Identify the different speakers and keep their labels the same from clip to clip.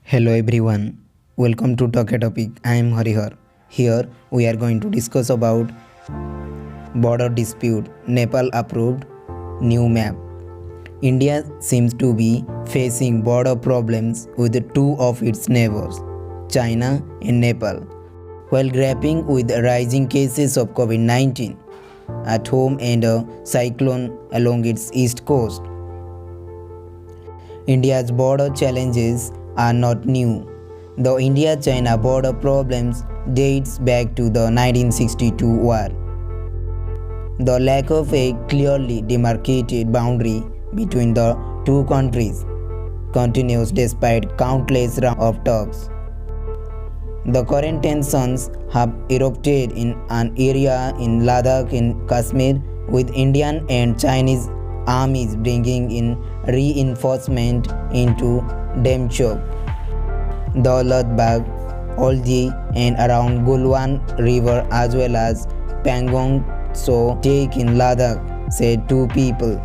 Speaker 1: Hello everyone, welcome to Talk a Topic. I am Harihar. Here we are going to discuss about border dispute. Nepal approved new map. India seems to be facing border problems with two of its neighbors, China and Nepal, while grappling with rising cases of COVID-19 at home and a cyclone along its east coast. India's border challenges are not new. The India-China border problems dates back to the 1962 war. The lack of a clearly demarcated boundary between the two countries continues despite countless rounds of talks. The current tensions have erupted in an area in Ladakh in Kashmir, with Indian and Chinese armies bringing in reinforcement into Demchok, Daulatbag, Olji and around Gulwan River, as well as Pangong Tso Take in Ladakh, said two people.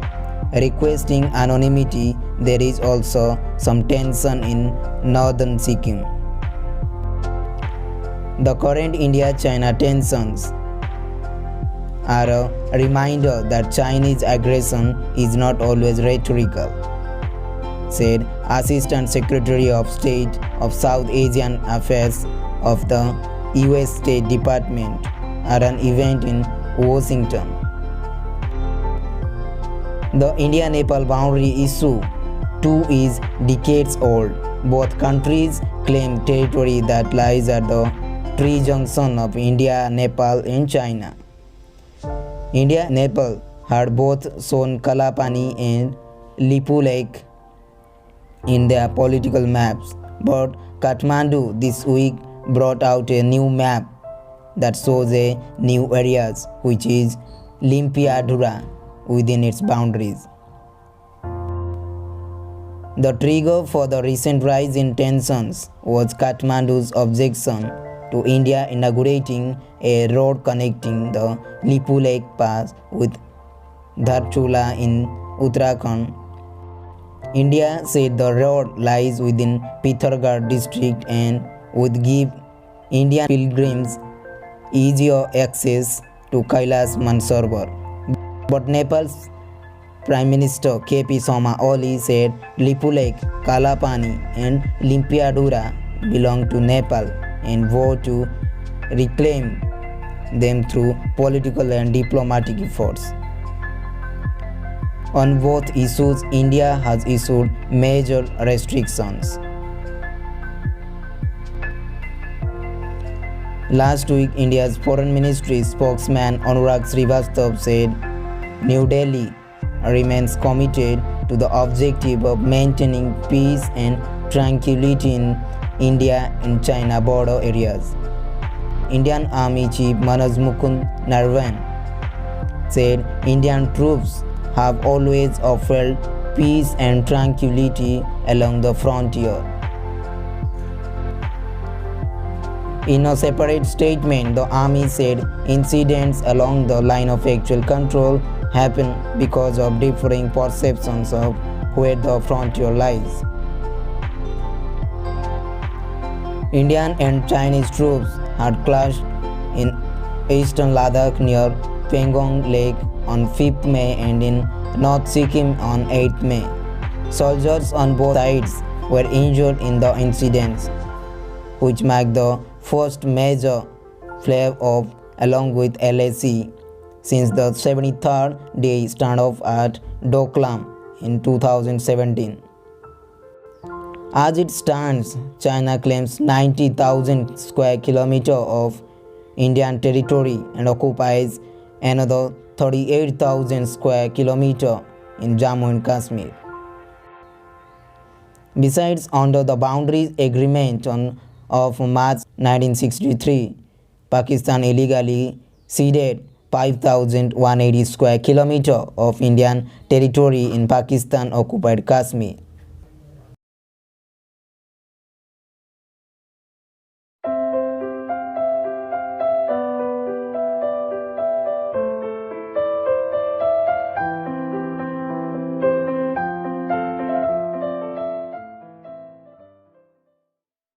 Speaker 1: Requesting anonymity, there is also some tension in northern Sikkim. The current India-China tensions are a reminder that Chinese aggression is not always rhetorical, said Assistant Secretary of State of South Asian Affairs of the US State Department at an event in Washington. The India-Nepal boundary issue too is decades old. Both countries claim territory that lies at the tri-junction of India, Nepal and China. India and Nepal had both shown Kalapani and Lipu Lake in their political maps, but Kathmandu this week brought out a new map that shows a new areas, which is Limpiadhura, within its boundaries. The trigger for the recent rise in tensions was Kathmandu's objection to India inaugurating a road connecting the Lipu Lake Pass with Dharchula in Uttarakhand. India said the road lies within Pithargarh district and would give Indian pilgrims easier access to Kailash Mansarovar. But Nepal's Prime Minister KP Sharma Oli said Lipu Lake, Kalapani and Limpiadhura belong to Nepal and vowed to reclaim them through political and diplomatic efforts. On both issues, India has issued major restrictions. Last week, India's Foreign Ministry spokesman Anurag Srivastava said New Delhi remains committed to the objective of maintaining peace and tranquility in India and China border areas. Indian Army Chief Manoj Mukund Narwan said Indian troops have always upheld peace and tranquility along the frontier. In a separate statement, the army said incidents along the line of actual control happen because of differing perceptions of where the frontier lies. Indian and Chinese troops had clashed in eastern Ladakh near Pangong Lake on 5th May and in North Sikkim on 8th May. Soldiers on both sides were injured in the incidents, which marked the first major flare-off along with LAC since the 73rd day standoff at Doklam in 2017. As it stands, China claims 90,000 square kilometers of Indian territory and occupies another 38,000 square kilometers in Jammu and Kashmir. Besides, under the boundaries agreement of March 1963, Pakistan illegally ceded 5,180 square kilometers of Indian territory in Pakistan-occupied Kashmir.